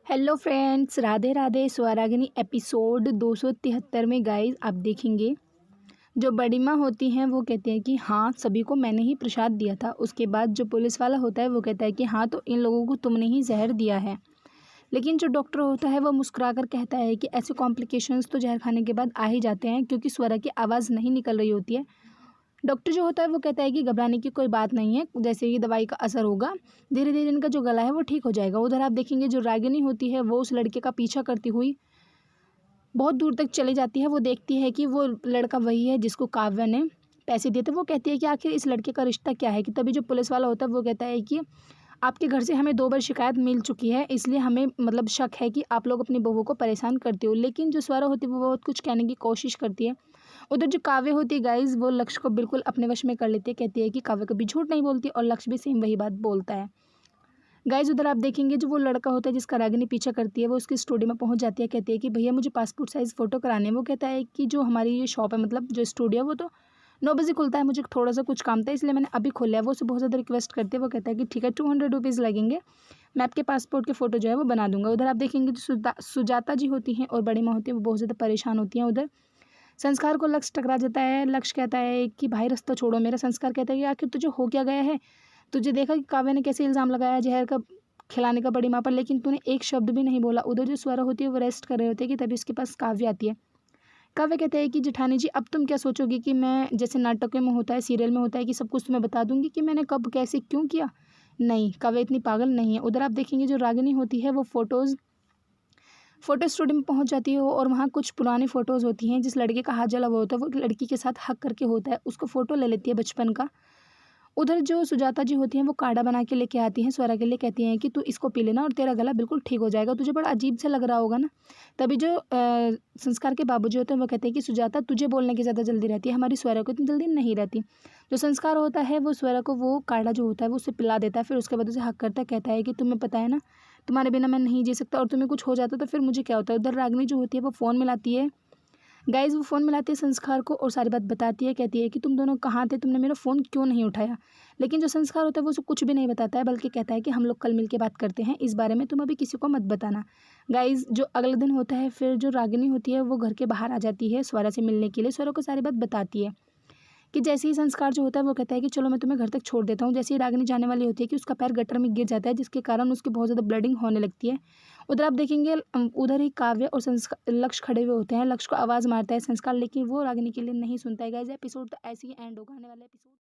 Hello friends, Radhe Radhe. Swaragini episode 273 में guys आप देखेंगे जो बड़ी माँ होती हैं वो कहती हैं कि हाँ सभी को मैंने ही प्रसाद दिया था। उसके बाद जो पुलिस वाला होता है वो कहता है कि हाँ तो इन लोगों को तुमने ही जहर दिया है। लेकिन जो डॉक्टर होता है वो मुस्कुरा कर कहता है कि ऐसे कॉम्प्लिकेशंस तो जहर खाने के बाद आ ही जाते हैं, क्योंकि स्वरा की आवाज़ नहीं निकल रही होती है। डॉक्टर जो होता है वो कहता है कि घबराने की कोई बात नहीं है, जैसे ही दवाई का असर होगा धीरे धीरे इनका जो गला है वो ठीक हो जाएगा। उधर आप देखेंगे जो रागिनी होती है वो उस लड़के का पीछा करती हुई बहुत दूर तक चली जाती है। वो देखती है कि वो लड़का वही है जिसको काव्या ने पैसे दिए थे। वो कहती है कि आखिर इस लड़के का रिश्ता क्या है। कि तभी जो पुलिस वाला होता है वो कहता है कि आपके घर से हमें 2 बार शिकायत मिल चुकी है, इसलिए हमें मतलब शक है कि आप लोग अपनी बहू को परेशान करते हो। लेकिन जो स्वरा होती है वो बहुत कुछ कहने की कोशिश करती है। उधर जो काव्य होती है गाइज वो लक्ष्य को बिल्कुल अपने वश में कर लेती है। कहती है कि काव्य कभी झूठ नहीं बोलती और लक्ष्य भी सेम वही बात बोलता है। गाइज उधर आप देखेंगे जो वो लड़का होता है जिसका रागिनी पीछा करती है वो उसकी स्टूडियो में पहुंच जाती है। कहती है कि भैया मुझे पासपोर्ट साइज़ फ़ोटो कराने हैं। वो कहता है कि जो हमारी ये शॉप है, मतलब जो स्टूडियो है वो तो 9 बजे खुलता है, मुझे थोड़ा सा कुछ काम था इसलिए मैंने अभी खोला है। वो उसे बहुत ज़्यादा रिक्वेस्ट करती है। वो कहता है कि ठीक है 200 रुपीज़ लगेंगे, मैं आपके पासपोर्ट के फ़ोटो जो है वो बना दूंगा। उधर आप देखेंगे जो सुजाता जी होती हैं और बड़ी माँ होती है वो बहुत ज़्यादा परेशान होती हैं। उधर संस्कार को लक्ष्य टकरा जाता है। लक्ष्य कहता है कि भाई रास्ता छोड़ो मेरा। संस्कार कहता है कि आखिर तुझे हो क्या गया है, तुझे देखा कि काव्या ने कैसे इल्ज़ाम लगाया जहर का खिलाने का बड़ी माँ पर, लेकिन तूने एक शब्द भी नहीं बोला। उधर जो स्वरा होती है वो रेस्ट कर रहे होते हैं कि तभी उसके पास काव्य आती है। काव्य कहते हैं कि जेठानी जी अब तुम क्या सोचोगी कि मैं जैसे नाटकों में होता है, सीरियल में होता है कि सब कुछ तुम्हें बता दूंगी कि मैंने कब कैसे क्यों किया। नहीं, काव्य इतनी पागल नहीं है। उधर आप देखेंगे जो रागिनी होती है वो फ़ोटो स्टूडियो में पहुंच जाती है और वहाँ कुछ पुरानी फ़ोटोज़ होती हैं। जिस लड़के का हाथ जला हुआ होता है वो लड़की के साथ हक करके होता है, उसको फ़ोटो ले लेती है बचपन का। उधर जो सुजाता जी होती हैं वो काढ़ा बना के लेके आती हैं स्वरा के लिए। कहती हैं कि तू इसको पी लेना और तेरा गला बिल्कुल ठीक हो जाएगा। तुझे बड़ा अजीब से लग रहा होगा ना। तभी जो संस्कार के बाबूजी होते हैं वो कहते हैं कि सुजाता तुझे बोलने की ज़्यादा जल्दी रहती है, हमारी स्वरा को इतनी जल्दी नहीं रहती। जो संस्कार होता है वो स्वरा को वो काढ़ा जो होता है वो उसे पिला देता है। फिर उसके बाद उसे हक करता है। कहता है कि तुम्हें पता है ना तुम्हारे बिना मैं नहीं जी सकता, और तुम्हें कुछ हो जाता तो फिर मुझे क्या होता है। उधर रागिनी जो होती है वो फ़ोन मिलाती है। गाइज़ वो फ़ोन मिलाती है संस्कार को और सारी बात बताती है। कहती है कि तुम दोनों कहाँ थे, तुमने मेरा फ़ोन क्यों नहीं उठाया। लेकिन जो संस्कार होता है वो उसे कुछ भी नहीं बताता है, बल्कि कहता है कि हम लोग कल मिल के बात करते हैं इस बारे में, तुम अभी किसी को मत बताना। गाइज़ जो अगले दिन होता है फिर जो रागिनी होती है वो घर के बाहर आ जाती है स्वरा से मिलने के लिए। स्वरा को सारी बात बताती है कि जैसे ही संस्कार जो होता है वो कहता है कि चलो मैं तुम्हें घर तक छोड़ देता हूँ। जैसे ही रागिनी जाने वाली होती है कि उसका पैर गटर में गिर जाता है, जिसके कारण उसकी बहुत ज़्यादा ब्लीडिंग होने लगती है। उधर आप देखेंगे उधर ही काव्य और संस्कार लक्ष्य खड़े हुए होते हैं। लक्ष्य को आवाज़ मारता है संस्कार, लेकिन वो रागिनी के लिए नहीं सुनता है। गाइस एपिसोड तो ऐसे ही एंड होगा, आने वाला एपिसोड।